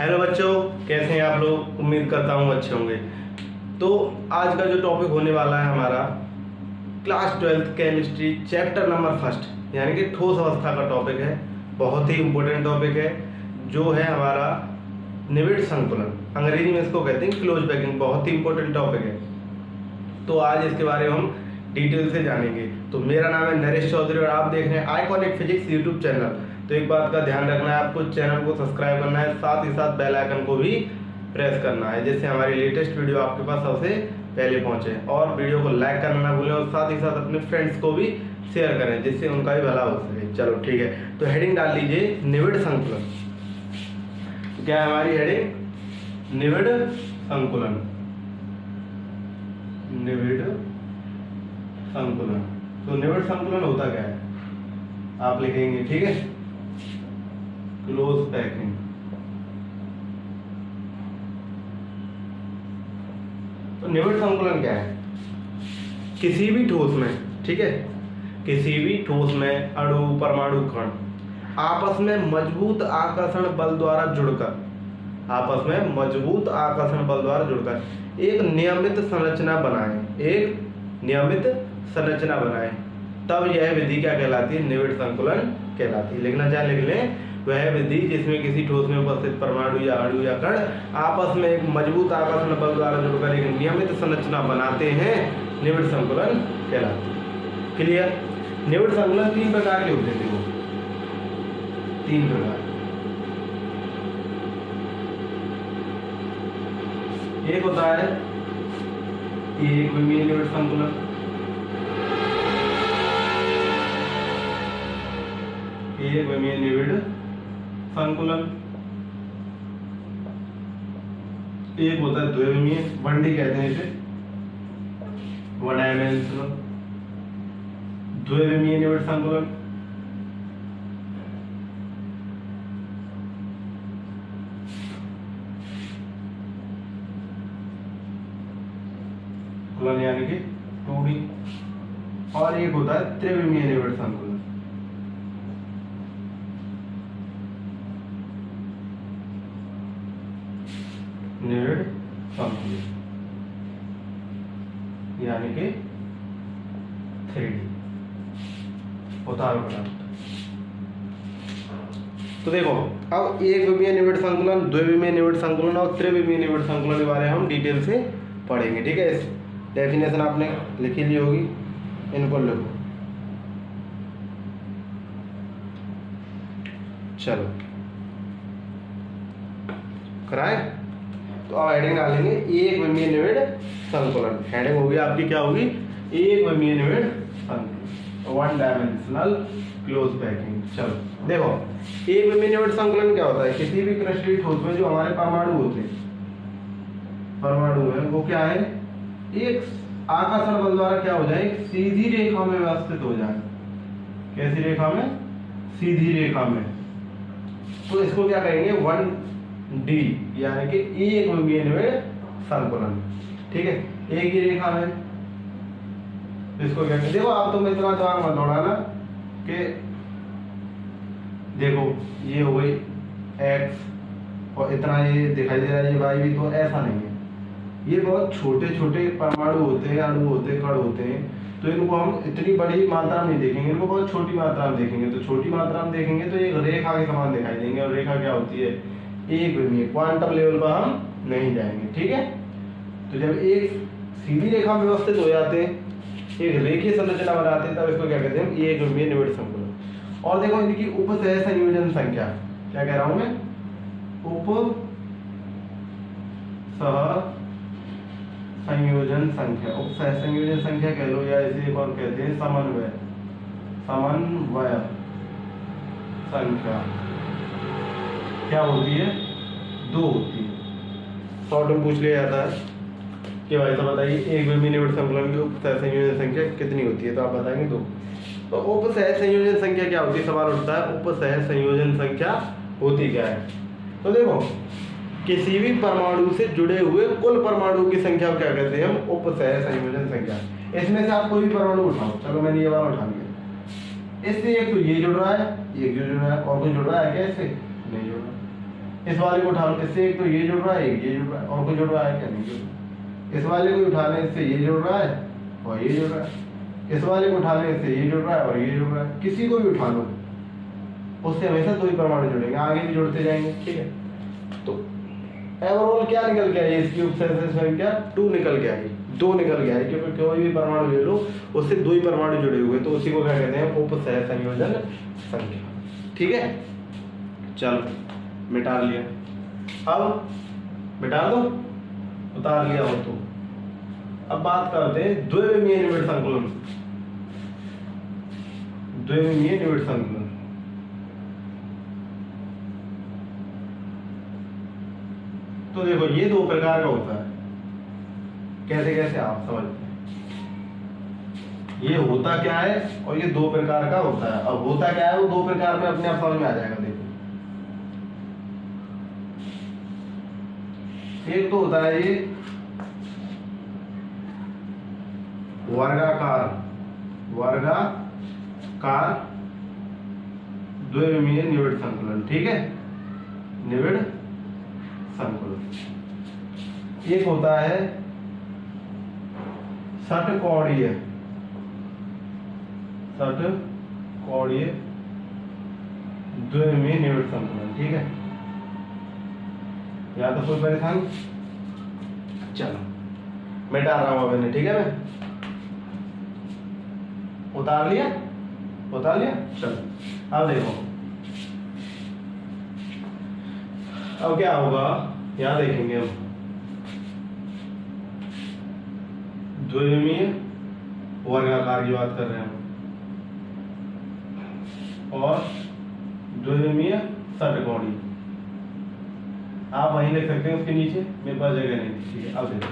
Hello बच्चों, कैसे हैं आप लोग। उम्मीद करता हूँ अच्छे होंगे। तो आज का जो टॉपिक होने वाला है हमारा class 12th chemistry chapter number first यानी कि ठोस अवस्था का टॉपिक है। बहुत ही इम्पोर्टेंट टॉपिक है जो है हमारा निविड़ संकुलन, अंग्रेजी में इसको कहते हैं क्लोज पैकिंग। बहुत ही इम्पोर्टेंट टॉपिक है, तो आज इसके बारे में हम डिटेल से जानेंगे। तो मेरा नाम है नरेश चौधरी और आप देख रहे हैं आइकॉनिक फिजिक्स यूट्यूब चैनल। तो एक बात का ध्यान रखना है, आपको चैनल को सब्सक्राइब करना है, साथ ही साथ बेल आइकन को भी प्रेस करना है जिससे हमारी लेटेस्ट वीडियो आपके पास सबसे पहले पहुंचे। और वीडियो को लाइक करना ना भूलें और साथ ही साथ अपने फ्रेंड्स को भी शेयर करें जिससे उनका भी भला हो सके। चलो ठीक है, तो हेडिंग डाल लीजिए निविड़ संकुलन। क्या है हमारी हेडिंग? निविड़ संकुलन। निविड़ संकुलन। तो निविड़ संकुलन होता क्या है आप लिखेंगे, ठीक है। Close packing. तो निविड़ संकुलन क्या है? किसी भी ठोस में, ठीक है, किसी भी ठोस में अणु, परमाणु, कण आपस में मजबूत आकर्षण बल द्वारा जुड़कर, आपस में मजबूत आकर्षण बल द्वारा जुड़कर एक नियमित संरचना बनाएं, एक नियमित संरचना बनाएं, तब यह विधि क्या कहलाती है? निविड़ संकुलन कहलाती है। लिखना चाहे लिख लें, वह विधि जिसमें किसी ठोस में उपस्थित परमाणु या अणु या कण आपस में एक मजबूत आकर्षण बल द्वारा जुड़कर एक नियमित संरचना बनाते हैं, निविड़ संकुलन कहलाती है। क्लियर? निविड़ संकुलन तीन प्रकार के होते थे, वो तीन प्रकार। एक होता है एक विमीय निविड़ संकुलन, एक विमीय निविड़ संकुलन। एक होता है द्विविमीय, 1D कहते हैं इसे, वन डायमेंशनल द्विविमीय निविड़ संकुलन। यानी कि 2D। और एक होता है त्रिविमीय निविड़ संकुलन। निविड़ संकुलन यानी कि 3D होता है। तो देखो, अब एक विमीय निविड़ संकुलन, द्विविमीय निविड़ संकुलन और त्रिविमीय निविड़ संकुलन के बारे में हम डिटेल से पढ़ेंगे, ठीक है। डेफिनेशन आपने लिखी ली होगी, इनको लिखो। चलो कराए। तो अब हेडिंग डालेंगे एक विमीय निविड़ संकुलन। हेडिंग होगी आपकी क्या होगी? एक विमीय निविड़ संकुलन, वन डायमेंशनल क्लोज पैकिंग। चलो देखो, एक विमीय निविड़ संकुलन क्या होता है? किसी भी क्रिस्टलीय ठोस में जो हमारे परमाणु होते हैं, परमाणु है वो क्या है? एक आकर्षण बल द्वारा क्या हो जाए? एक सीधी रेखा में व्यवस्थित हो जाए। कैसी रेखा में? सीधी रेखा में। तो इसको क्या कहेंगे? 1D यानी कि एक विमीय निविड़ संकुलन, ठीक है। एक ही रेखा में इसको क्या कहते? देखो आप तुम इतना दिमाग मत दौड़ाना कि देखो ये हो गई X और इतना ये दिखाई दे रहा है ये Y भी, तो ऐसा नहीं है। ये बहुत छोटे छोटे परमाणु होते हैं, अणु होते हैं, कण होते हैं, तो इनको हम इतनी बड़ी मात्रा में नहीं देखेंगे, इनको बहुत छोटी मात्रा में देखेंगे। तो छोटी मात्रा में देखेंगे तो एक रेखा के समान दिखाई देंगे। और रेखा क्या होती है? एक विमीय। क्वांटम लेवल पर हम नहीं जाएंगे, ठीक है। तो जब एक सीधी रेखा में व्यवस्थित हो जाते हैं, एक रेखीय संरचना बनाते हैं, तब इसको क्या कहते हैं? एक विमीय निविड़ संकुलन। और देखो इनकी उपसह संयोजन संख्या, क्या कह रहा हूं मैं? उपसह संयोजन संख्या, उपसह संयोजन संख्या कह लो, या इसे एक और कहते हैं समन्वय, समन्वय संख्या क्या होती है? 2 होती है। शॉर्ट में पूछ लिया जाता है कि भाई साहब बताइए एक विमीय निविड़ संकुलन की उपसह संयोजन संख्या कितनी होती है? तो आप बताएंगे 2। तो उपसह संयोजन संख्या क्या होती है? सवाल उठता है उपसह संयोजन संख्या होती क्या है? तो देखो, किसी भी परमाणु से जुड़े हुए कुल परमाणु की संख्या को क्या कहते हैं? हम उपसह संयोजन संख्या। इसमें से आप कोई भी परमाणु उठाओ, चलो मैंने ये वाला उठा लिया, इससे एक तो ये जुड़ रहा है, एक जो जुड़ रहा है, और कोई जुड़ रहा है क्या इससे? नहीं जुड़ रहा। इस वाले को उठा लो, इससे एक तो ये जुड़ रहा है, एक ये जुड़ रहा है, और कोई जुड़ रहा है क्या? नहीं जुड़ रहा। इस वाले को उठा लें, इससे ये जुड़ रहा है और ये जुड़ रहा है। इस वाले को उठा लें, इससे ये जुड़ रहा है और ये जुड़ रहा है। किसी को भी उठा लो, उससे हमेशा दो ही परमाणु जुड़ेंगे, आगे भी जुड़ते जाएंगे। ठीक है, तो ओवरऑल क्या निकल गया? इसकी उपसहसंयोजन संख्या 2 निकल गया है, 2 निकल गया है, क्योंकि कोई भी परमाणु ले लो उससे दो ही परमाणु जुड़े हुए, तो उसी को क्या कहते हैं? उपसहसंयोजन संख्या। ठीक है, चलो मिटा लिया। अब मिटा दो, उतार लिया हो तो अब बात करते हैं द्विविमीय निबिड़ संकुलन। द्विविमीय निबिड़ संकुलन तो देखो ये दो प्रकार का होता है। कैसे कैसे आप समझते हैं? ये होता क्या है और ये दो प्रकार का होता है। अब होता क्या है वो दो प्रकार में अपने आप समझ में आ जाएगा। देखो, एक तो होता है ये वर्गाकार द्विविमीय निबिड़ संकुलन। ठीक है, निबिड़ संकुलन। एक होता है षटकोणीय द्विविमीय निबिड़ संकुलन। ठीक है, या तो कोई परेशानी? चलो मिटा रहा हूं मैंने। ठीक है, मैं उतार लिया। चलो अब देखो, अब क्या होगा यहां देखेंगे हम। द्विविमीय वर्गाकार की बात कर रहे हैं हम, और द्विविमीय षटकोणीय आप वहीं लिख सकते हैं, उसके नीचे मेरे पास जगह नहीं थी। ठीक है, अब देखो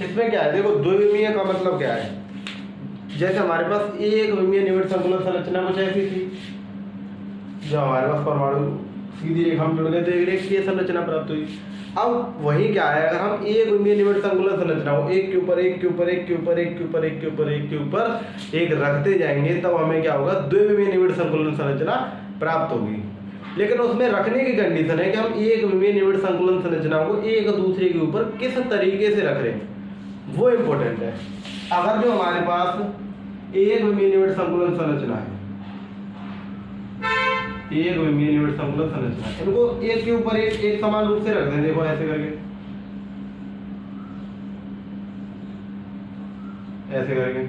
इसमें क्या है। देखो द्विविमीय का मतलब क्या है? जैसे हमारे पास एक विमीय निबिड़ संकुलन संरचना कुछ ऐसी थी, जो हमारे पास परमाणु सीधी रेखा में जुड़ गए तो एक रेखीय संरचना प्राप्त हुई। अब वही क्या है, अगर हम एक विमीय निबिड़ संकुलन संरचना को एक के ऊपर एक के ऊपर एक के ऊपर एक के ऊपर एक के ऊपर एक के ऊपर एक रखते जाएंगे, तब हमें क्या होगा? द्विविमीय निबिड़ संकुलन संरचना प्राप्त होगी। लेकिन उसमें रखने की कंडीशन है कि हम एक विमीय निबिड़ संकुलन संरचना को एक दूसरे के ऊपर किस तरीके से रख रहे हैं, वो इम्पोर्टेंट है। अगर जो हमारे पास एक विमीय निबिड़ संकुलन संरचना है, एक विमीय निबिड़ संकुलन संरचना, इनको एक के ऊपर एक समान रूप से रख दें। देखो ऐसे करके, ऐसे करके,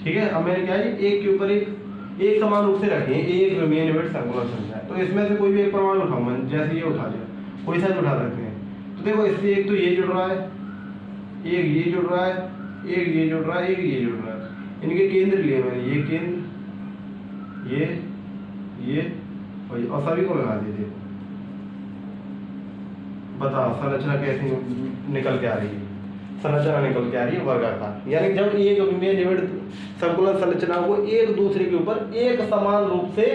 ठीक है। अब मैंने क्या है, एक के ऊपर एक समान रूप से रखे एक विमीय निबिड़ संकुलन संरचना है। तो इसमें से कोई भी एक परमाणु उठाऊंगा, जैसे ये उठा लिया, कोई सा भी उठा सकते हैं। तो देखो इससे एक तो ये जुड़ रहा है, एक ये जुड़ रहा है, एक ये जुड़ रहा है, एक ये जुड़ रहा है। इनके केंद्र लिए मैंने, ये केंद्र, ये और सभी को लगा दिए। देखो बताओ संरचना कैसी निकल के आ रही है? संरचना निकल के आ रही है वर्गाकार। यानी जब एक विमीय निबिड़ संकुलन संरचना को एक दूसरे के ऊपर एक समान रूप से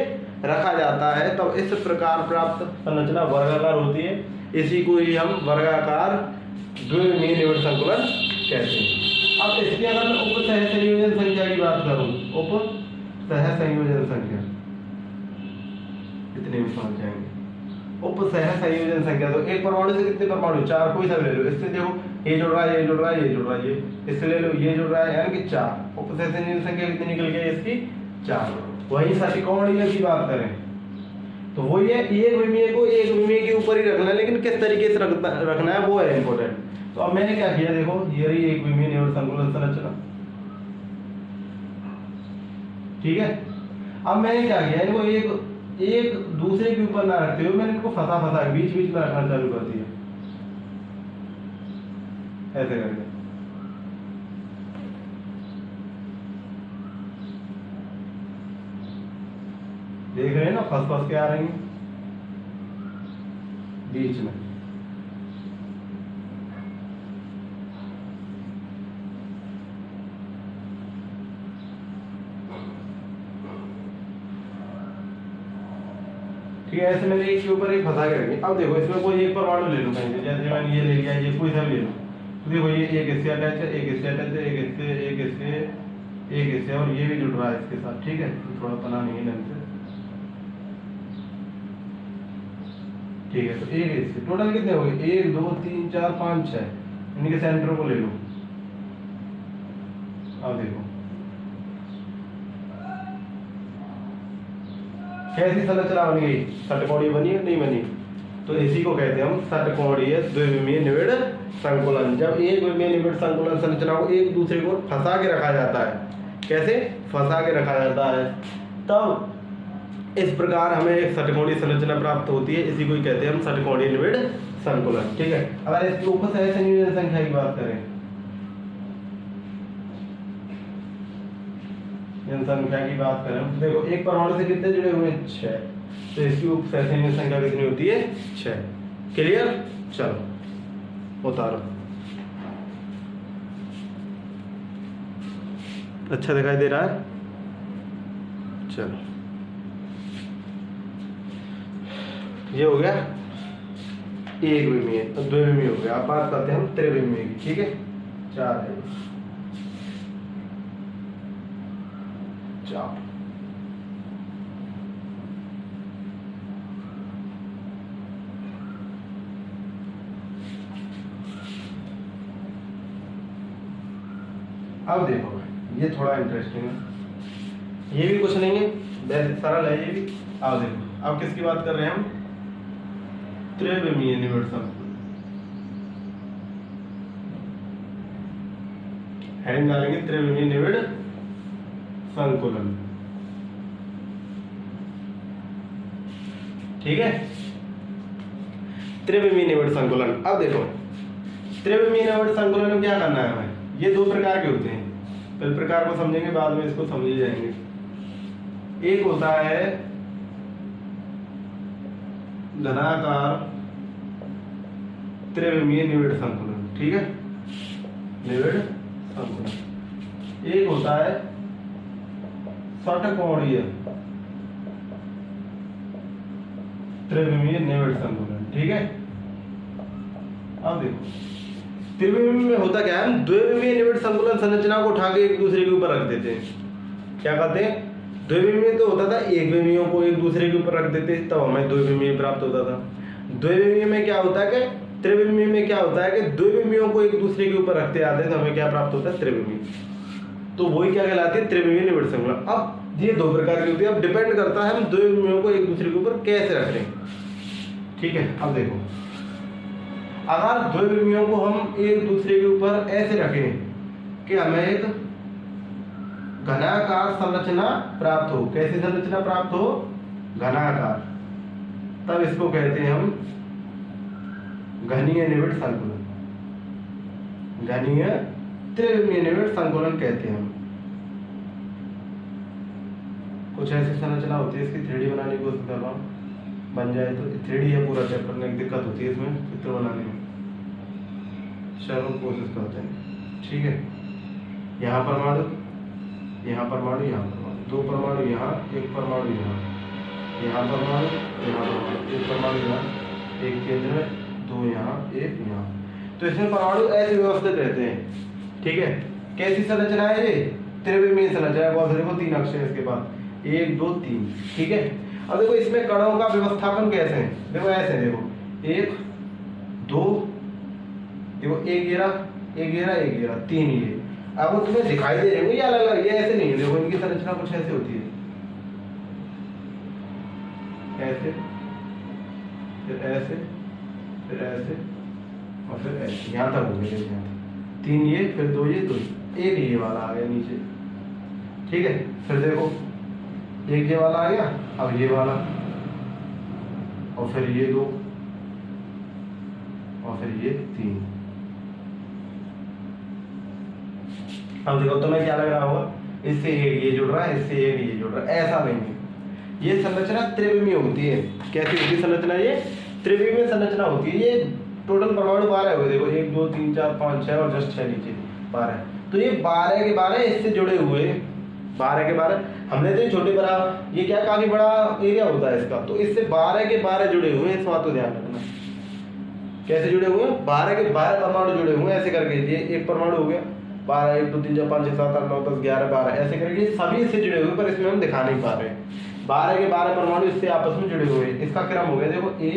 रखा जाता है, तब इस प्रकार प्राप्त संरचना वर्गाकार होती है। इसी को ही हम वर्गाकार द्विविमीय निबिड़ संकुलन कहते हैं। अब इसकी अगर मैं उपसहसंयोजन संख्या की बात करूं, उपसहसंयोजन संख्या, इतने भी समझ जाएंगे। उपसहसंयोजन संख्या, तो एक परमाणु से कितने परमाणु? 4, कोई सा भी ले लो। इससे देखो ये जुड़ रहा है, ये जुड़ रहा है, ये जुड़ रहा है, ये इससे ले लो, ये जुड़ रहा है, यानी कि 4। उपसहसंयोजन संख्या कितनी निकल गई इसकी? 4। वही षटकोणीय की बात करें तो वो ये एक विमीय को एक विमीय के ऊपर ही रखना है, लेकिन किस तरीके से रखना है वो है इंपॉर्टेंट। तो अब मैंने क्या किया, देखो ये रही एक विमीय निबिड़ संकुलन संरचना। ठीक है, अब मैंने क्या किया, इनको एक दूसरे के ऊपर ना रखते हुए मैंने इनको फंसा बीच बीच में रखना चालू कर दिया, ऐसे करके। देख रहे हैं ना, फंस के आ रही है बीच में। ठीक है, ऐसे मैंने एक के ऊपर एक फंसा के रखी। अब देखो इसमें कोई एक परमाणु ले लो कहीं से, जैसे मैंने ये ले लिया, ये कोई सा भी ले लो, तो देखो ये एक इससे अटैच है, एक इससे अटैच है, एक इससे, एक इससे, एक इससे, और ये भी जुड़ रहा है इसके साथ। ठीक है, तो थोड़ा बना नहीं है ढंग से। ठीक है, तो एक इससे टोटल कितने हो गए? 1 2 3 4 5 6। इनके सेंटर को ले लो। अब देखो कैसी संरचना बन गई, षटकोणीय बनी है नहीं बनी? तो इसी को कहते हैं हम षटकोणीय द्विविमीय निबिड़ संकुलन। जब एक विमीय निबिड़ संकुलन संरचना को एक दूसरे को फंसा के रखा जाता है, कैसे फंसा के रखा जाता है, तब इस प्रकार हमें एक षटकोणीय संरचना प्राप्त होती है। इसी को ही कहते हैं हम षटकोणीय निबिड़ संकुलन। ठीक है, अगर इसके ऊपर से संयोजन संख्या की बात करें, जनसंख्या की बात करें, देखो एक परमाणु से कितने जुड़े हुए हैं? 6। तो इसकी उपसंयोजन संख्या कितनी होती है? 6। क्लियर? चलो उतारो। अच्छा दिखाई दे रहा है? चलो ये हो गया एक विमीय, द्विविमीय हो गया। अब बात करते हैं हम त्रिविमीय की। ठीक है, 4 है, 4। अब देखो ये थोड़ा इंटरेस्टिंग है, ये भी कुछ नहीं है, वैसे सरल है ये भी। अब देखो अब किसकी बात कर रहे हैं हम? त्रिविमीय निबिड़ संकुलन। हेडिंग डालेंगे त्रिविमीय निबिड़ संकुलन। ठीक है, त्रिविमीय निबिड़ संकुलन। अब देखो त्रिविमीय निबिड़ संकुलन में क्या करना है हमें? ये 2 प्रकार के होते हैं। पहले प्रकार को समझेंगे, बाद में इसको समझ जाएंगे। एक होता है घनाकार त्रिविमीय निबिड़ संकुलन। ठीक है, निबिड़ संकुलन। एक होता है षटकोणीय त्रिविमीय निबिड़ संकुलन। ठीक है, अब देखो त्रिविमीय में होता क्या है? हम द्विविमीय निबिड़ संकुलन संरचना को उठा के एक दूसरे के ऊपर रख देते हैं। क्या कहते हैं? द्विविमीय तो होता था एक विमीयों को एक दूसरे के ऊपर रख देते, तब हमें द्विविमीय प्राप्त होता था। द्विविमीय में क्या होता है कि त्रिविमीय में क्या होता है कि द्विविमीयों को एक दूसरे के ऊपर रखते आते हैं, तो हमें क्या प्राप्त होता है? त्रिविमीय। तो वही क्या कहलाती है? त्रिविमीय निबिड़ संकुलन। अब ये 2 प्रकार की होती है। अब डिपेंड करता है हम द्विविमीयों को एक दूसरे के ऊपर कैसे रख रहे हैं। ठीक है, अब देखो अगर द्विविमीयों को हम एक दूसरे के ऊपर ऐसे रखें कि हमें एक घनाकार संरचना प्राप्त हो। कैसी संरचना प्राप्त हो? घनाकार। तब इसको कहते हैं हम घनीय निबिड़ संकुलन। घनीय त्रिविमीय निबिड़ संकुलन कहते हैं हम। कुछ ऐसी संरचना होती है, इसकी 3D बनाने की कोशिश कर रहा हूँ, बन जाए तो। 3D है पूरा चैप्टर में, दिक्कत होती है इसमें चित्र बनाने में। चलो कोशिश करते हैं। ठीक है, यहाँ परमाणु, यहाँ परमाणु, यहाँ परमाणु, 2 परमाणु यहाँ, 1 परमाणु यहाँ, यहाँ परमाणु, यहाँ परमाणु, 1 परमाणु यहाँ, 1 केंद्र में, 2 यहाँ, 1 यहाँ। तो इसमें परमाणु ऐसे व्यवस्थित रहते हैं। ठीक है, कैसी संरचना है ये? त्रिविमीय संरचना है। बहुत देखो 3 अक्ष है इसके पास, 1 2 3। ठीक है, अब देखो इसमें कणों का व्यवस्थापन कैसे है? देखो ऐसे, देखो 1 2, देखो 1 घेरा, 1 घेरा, 1 घेरा, 3 ये। अब वो तुम्हें दिखाई दे रहे होंगे ये अलग अलग, ये ऐसे नहीं है। देखो इनकी संरचना कुछ ऐसे होती है, ऐसे, फिर ऐसे, फिर ऐसे, और फिर ऐसे। यहाँ तक हो गया, यहाँ तक 3 ये, फिर 2 ये, 2 1 ये वाला आ गया नीचे। ठीक है, फिर देखो 1 ये वाला आ गया, अब ये वाला, और फिर ये 2, और फिर ये 3। अब देखो तुम्हें क्या लग रहा होगा? इससे एक ये जुड़ रहा है, इससे एक ये जुड़ रहा है। ऐसा नहीं है, ये संरचना त्रिविमीय होती है। कैसी होती है संरचना? ये त्रिविमीय संरचना होती है। ये टोटल परमाणु 12 हुए, देखो 1 2 3 4 5 6 और जस्ट 6 नीचे 12। तो ये 12 के 12 इससे जुड़े हुए, 12 के 12। हमने तो छोटे बड़ा, ये क्या काफी बड़ा एरिया होता है इसका, तो इससे 12 के 12 जुड़े हुए हैं। इस बात को ध्यान रखना। कैसे जुड़े हुए हैं, 12 के 12 परमाणु जुड़े हुए हैं ऐसे करके। ये एक परमाणु हो गया, 12 1 2 3 4 5 6 7 8 9 10 11 12 ऐसे करके सभी इससे जुड़े हुए, पर इसमें हम दिखा नहीं पा रहे हैं। 12 के 12 परमाणु इससे आपस में जुड़े हुए हैं। इसका क्रम हो गया देखो A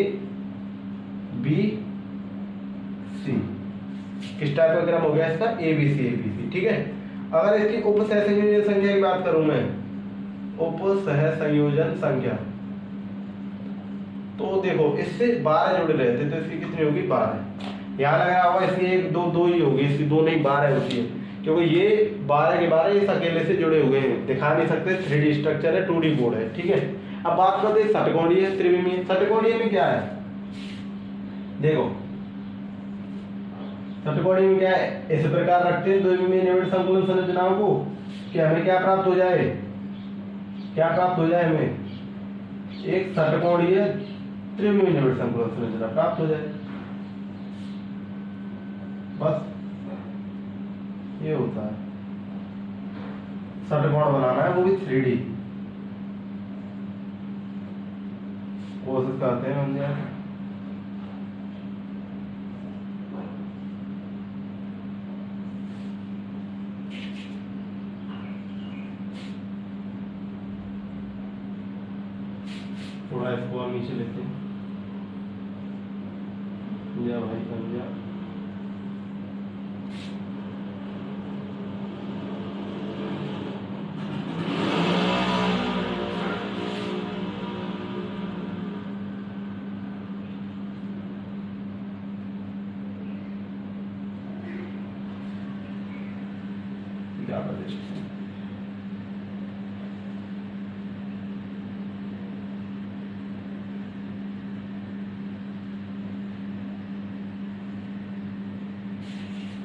B C, किस टाइप का क्रम हो गया इसका, A B C A B C, ठीक है। अगर इसकी उपसहसंयोजन संख्या की बात करूं मैं, उपसहसंयोजन संख्या, तो देखो इससे 12 जुड़े रहे थे तो इसकी कितनी होगी 12। यहाँ लगाया हुआ इसकी 1 2 2 ही होगी, इसकी 2 नहीं 12 होती है, क्योंकि ये 12 के 12 इस अकेले से जुड़े हुए हैं, दिखा नहीं सकते, 3D स्ट्रक्चर है, 2D बोर्ड है, ठीक है। अब बात करते हैं षटकोणीय त्रिविमीय। षटकोणीय में क्या है, देखो षटकोणीय में क्या है, इस प्रकार रखते हैं द्विविमीय निविड़ संकुलन संरचनाओं को कि हमें क्या प्राप्त हो जाए, क्या प्राप्त हो जाए, हमें एक षटकोणीय त्रिविमीय निविड़ संकुलन संरचना प्राप्त हो जाए, बस ये होता है। षटकोण बनाना है, वो भी 3D, कोशिश करते हैं बन जाए। थोड़ा इसको और नीचे लेते हैं, जा भाई बन जा। क्या बजे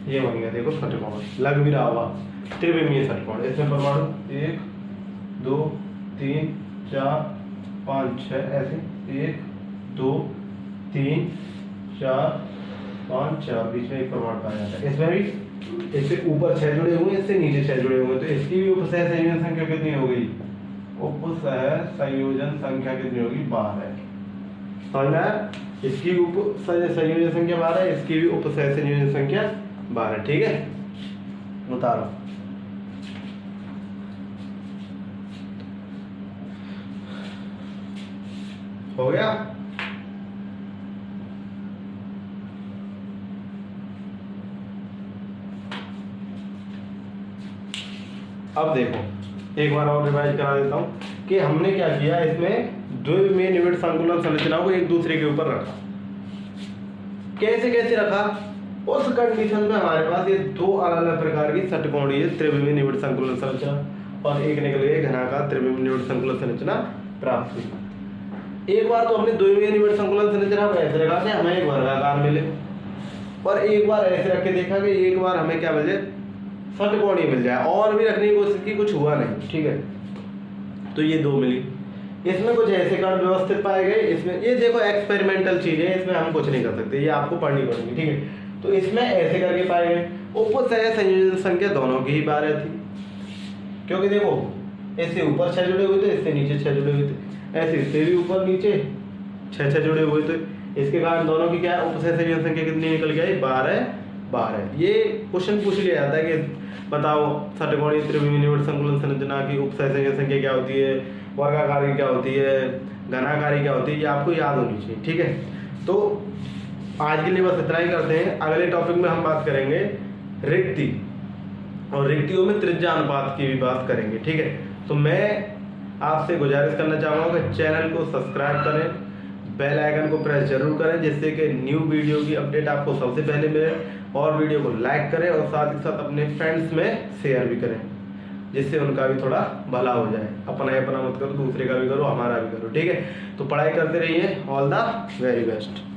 ये बन गया, देखो षटकोण लग भी रहा होगा, त्रिविमीय षटकोण। इसमें परमाणु 1 2 3 4 5 6 ऐसे 1 2 3 4 5 6, बीच में एक परमाणु पाया जाता है। इसमें भी इससे ऊपर 6 जुड़े हुए हैं, इससे नीचे 6 जुड़े हुए हैं, तो इसकी भी उपसहसंयोजन संख्या कितनी हो गई, उपसहसंयोजन संख्या कितनी होगी 12। समझ में आया, इसकी उपसहसंयोजन संख्या 12 है, इसकी भी उपसहसंयोजन संख्या 12, ठीक है। उतारो, हो गया। अब देखो एक बार और रिवाइज करा देता हूं कि हमने क्या किया, इसमें द्विविमीय निविड़ संकुलन संरचनाओं को एक दूसरे के ऊपर रखा। कैसे कैसे रखा, उस कंडीशन में हमारे पास ये दो अलग अलग प्रकार की षटकोणीय त्रिविमीय निविड़ संकुलन संरचना और एक निकल गई घनाकार त्रिविमीय निविड़ संकुलन संरचना प्राप्त हुई। एक बार तो हमने द्विविमीय निविड़ संकुलन संरचना को ऐसे रखा कि हमें एक वर्गाकार मिले, और एक बार ऐसे रख के देखा कि एक बार हमें क्या मिल जाए, षटकोणीय मिल जाए। और भी रखने की कोशिश की, कुछ हुआ नहीं, ठीक है। तो ये दो मिली, इसमें कुछ ऐसे कण व्यवस्थित पाए गए। इसमें ये देखो एक्सपेरिमेंटल चीजें, इसमें हम कुछ नहीं कर सकते, ये आपको पढ़नी पड़ेगी, ठीक है। तो इसमें ऐसे करके पाए गए। उपसहसंयोजन संख्या दोनों की ही 12 थी, क्योंकि देखो इससे ऊपर 6 जुड़े हुए थे, इससे नीचे 6 जुड़े हुए थे, ऐसे इससे भी ऊपर नीचे 6 जुड़े हुए थे। इसके कारण दोनों की क्या उपसहसंयोजन संख्या कितनी निकल के आई, 12। ये क्वेश्चन पूछ लिया जाता है कि बताओ षटकोणीय त्रिविमीय निविड़ संकुलन संरचना की उपसहसंयोजन संख्या क्या होती है, वर्गाकार की क्या होती है, घनाकार की क्या होती है, ये आपको याद होनी चाहिए, ठीक है। तो आज के लिए बस इतना ही करते हैं। अगले टॉपिक में हम बात करेंगे रिक्ति, और रिक्तियों में त्रिज्या अनुपात की भी बात करेंगे, ठीक है। तो मैं आपसे गुजारिश करना चाहूँगा कि चैनल को सब्सक्राइब करें, बेल आइकन को प्रेस जरूर करें, जिससे कि न्यू वीडियो की अपडेट आपको सबसे पहले मिले, और वीडियो को लाइक करें और साथ ही साथ अपने फ्रेंड्स में शेयर भी करें, जिससे उनका भी थोड़ा भला हो जाए। अपना ही अपना मत करो, दूसरे का भी करो, हमारा भी करो, ठीक है। तो पढ़ाई करते रहिए। All the very best.